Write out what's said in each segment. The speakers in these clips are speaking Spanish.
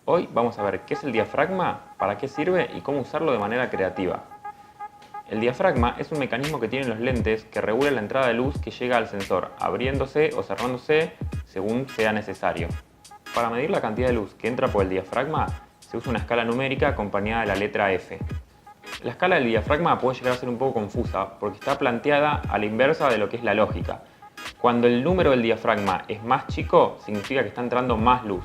Hoy vamos a ver qué es el diafragma, para qué sirve y cómo usarlo de manera creativa. El diafragma es un mecanismo que tienen los lentes que regula la entrada de luz que llega al sensor, abriéndose o cerrándose según sea necesario. Para medir la cantidad de luz que entra por el diafragma, se usa una escala numérica acompañada de la letra F. La escala del diafragma puede llegar a ser un poco confusa porque está planteada a la inversa de lo que es la lógica. Cuando el número del diafragma es más chico, significa que está entrando más luz.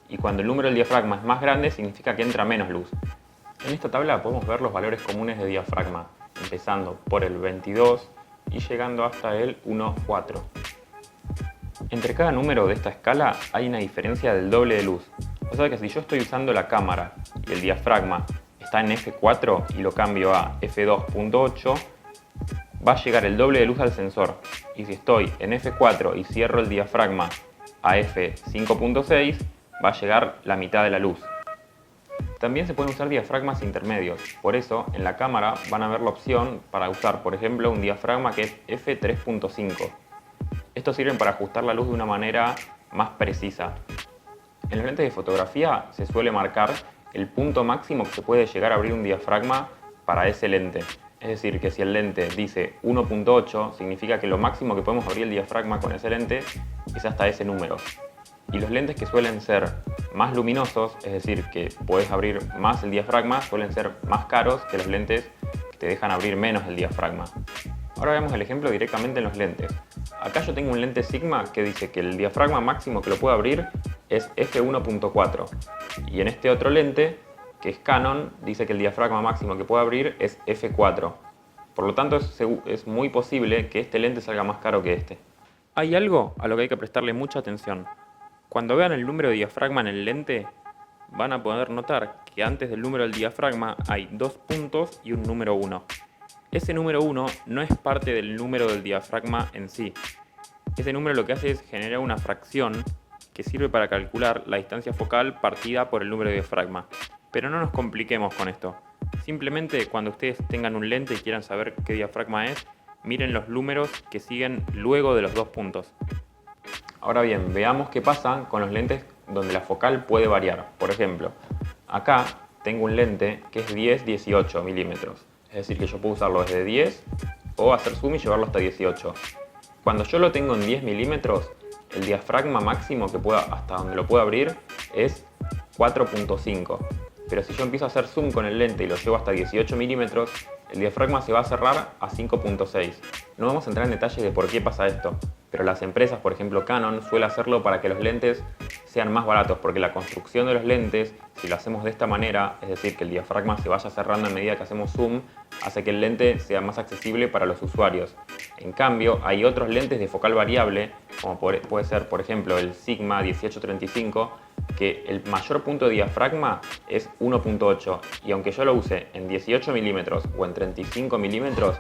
Y cuando el número del diafragma es más grande, significa que entra menos luz. En esta tabla podemos ver los valores comunes de diafragma, empezando por el 22 y llegando hasta el 1,4. Entre cada número de esta escala hay una diferencia del doble de luz. O sea que si yo estoy usando la cámara y el diafragma está en F4 y lo cambio a F2.8, va a llegar el doble de luz al sensor. Y si estoy en F4 y cierro el diafragma a F5.6, va a llegar la mitad de la luz. También se pueden usar diafragmas intermedios, por eso en la cámara van a ver la opción para usar, por ejemplo, un diafragma que es F3.5. Estos sirven para ajustar la luz de una manera más precisa. En los lentes de fotografía se suele marcar el punto máximo que se puede llegar a abrir un diafragma para ese lente. Es decir, que si el lente dice 1.8, significa que lo máximo que podemos abrir el diafragma con ese lente es hasta ese número. Y los lentes que suelen ser más luminosos, es decir, que puedes abrir más el diafragma, suelen ser más caros que los lentes que te dejan abrir menos el diafragma. Ahora veamos el ejemplo directamente en los lentes. Acá yo tengo un lente Sigma que dice que el diafragma máximo que lo puedo abrir es F1.4. Y en este otro lente, que es Canon, dice que el diafragma máximo que puedo abrir es F4. Por lo tanto, es muy posible que este lente salga más caro que este. Hay algo a lo que hay que prestarle mucha atención. Cuando vean el número de diafragma en el lente, van a poder notar que antes del número del diafragma hay dos puntos y un número 1. Ese número 1 no es parte del número del diafragma en sí. Ese número lo que hace es generar una fracción que sirve para calcular la distancia focal partida por el número de diafragma. Pero no nos compliquemos con esto. Simplemente cuando ustedes tengan un lente y quieran saber qué diafragma es, miren los números que siguen luego de los dos puntos. Ahora bien, veamos qué pasa con los lentes donde la focal puede variar. Por ejemplo, acá tengo un lente que es 10-18 milímetros. Es decir, que yo puedo usarlo desde 10 o hacer zoom y llevarlo hasta 18. Cuando yo lo tengo en 10 milímetros, el diafragma máximo que hasta donde lo puedo abrir es 4.5. Pero si yo empiezo a hacer zoom con el lente y lo llevo hasta 18 milímetros, el diafragma se va a cerrar a 5.6. No vamos a entrar en detalles de por qué pasa esto, pero las empresas, por ejemplo Canon, suele hacerlo para que los lentes sean más baratos, porque la construcción de los lentes, si lo hacemos de esta manera, es decir, que el diafragma se vaya cerrando a medida que hacemos zoom, hace que el lente sea más accesible para los usuarios. En cambio, hay otros lentes de focal variable, como puede ser, por ejemplo, el Sigma 1835, que el mayor punto de diafragma es 1.8, y aunque yo lo use en 18 milímetros o en 35 milímetros,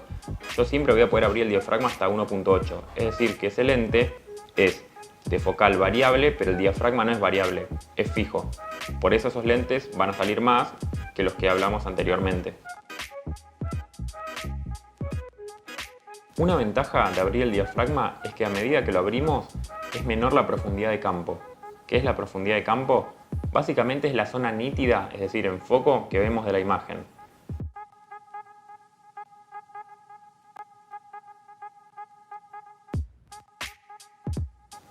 yo siempre voy a poder abrir el diafragma hasta 1.8. Es decir, que ese lente es de focal variable, pero el diafragma no es variable, es fijo. Por eso esos lentes van a salir más que los que hablamos anteriormente. Una ventaja de abrir el diafragma es que a medida que lo abrimos es menor la profundidad de campo. ¿Qué es la profundidad de campo? Básicamente es la zona nítida, es decir, en foco, que vemos de la imagen.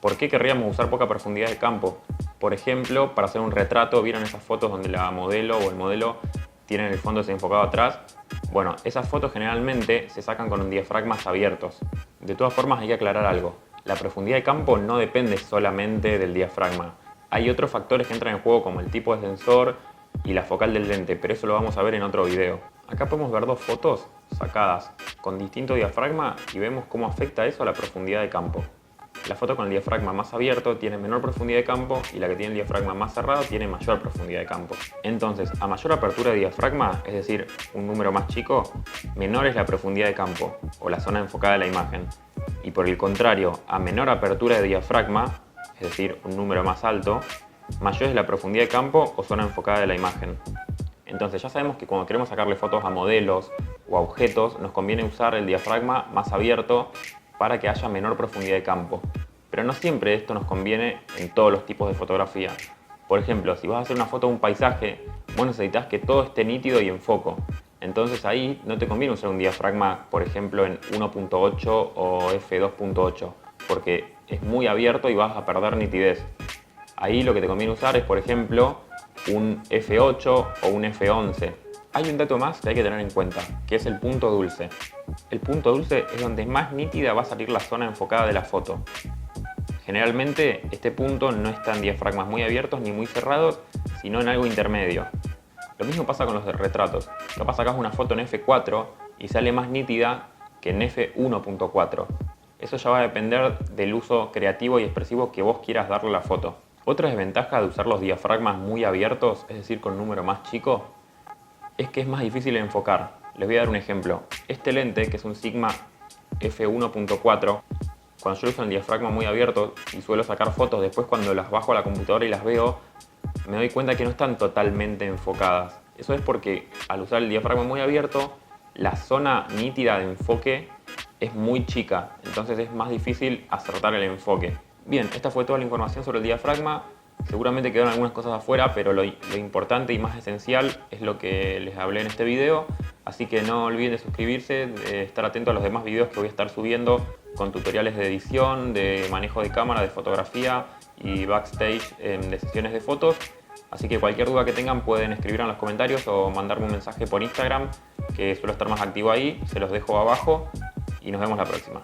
¿Por qué querríamos usar poca profundidad de campo? Por ejemplo, para hacer un retrato, ¿vieron esas fotos donde la modelo o el modelo tienen el fondo desenfocado atrás? Bueno, esas fotos generalmente se sacan con diafragmas abiertos. De todas formas hay que aclarar algo. La profundidad de campo no depende solamente del diafragma. Hay otros factores que entran en juego como el tipo de sensor y la focal del lente, pero eso lo vamos a ver en otro video. Acá podemos ver dos fotos sacadas con distinto diafragma y vemos cómo afecta eso a la profundidad de campo. La foto con el diafragma más abierto tiene menor profundidad de campo y la que tiene el diafragma más cerrado tiene mayor profundidad de campo. Entonces, a mayor apertura de diafragma, es decir, un número más chico, menor es la profundidad de campo o la zona enfocada de la imagen. Y por el contrario, a menor apertura de diafragma, es decir, un número más alto, mayor es la profundidad de campo o zona enfocada de la imagen. Entonces ya sabemos que cuando queremos sacarle fotos a modelos o a objetos, nos conviene usar el diafragma más abierto para que haya menor profundidad de campo. Pero no siempre esto nos conviene en todos los tipos de fotografía. Por ejemplo, si vas a hacer una foto de un paisaje, vos necesitas que todo esté nítido y en foco. Entonces ahí no te conviene usar un diafragma, por ejemplo, en 1.8 o f2.8, porque es muy abierto y vas a perder nitidez. Ahí lo que te conviene usar es, por ejemplo, un f8 o un f11. Hay un dato más que hay que tener en cuenta, que es el punto dulce. El punto dulce es donde más nítida va a salir la zona enfocada de la foto. Generalmente este punto no está en diafragmas muy abiertos ni muy cerrados, sino en algo intermedio. Lo mismo pasa con los de retratos. Capaz sacás una foto en f4 y sale más nítida que en f1.4. Eso ya va a depender del uso creativo y expresivo que vos quieras darle a la foto. Otra desventaja de usar los diafragmas muy abiertos, es decir, con un número más chico, es que es más difícil de enfocar. Les voy a dar un ejemplo. Este lente, que es un Sigma f1.4, cuando yo uso el diafragma muy abierto y suelo sacar fotos, después cuando las bajo a la computadora y las veo, me doy cuenta que no están totalmente enfocadas. Eso es porque al usar el diafragma muy abierto, la zona nítida de enfoque es muy chica, entonces es más difícil acertar el enfoque. Bien, esta fue toda la información sobre el diafragma. Seguramente quedaron algunas cosas afuera, pero lo importante y más esencial es lo que les hablé en este video. Así que no olviden de suscribirse, de estar atento a los demás videos que voy a estar subiendo con tutoriales de edición, de manejo de cámara, de fotografía y backstage de sesiones de fotos. Así que cualquier duda que tengan pueden escribir en los comentarios o mandarme un mensaje por Instagram, que suelo estar más activo ahí. Se los dejo abajo y nos vemos la próxima.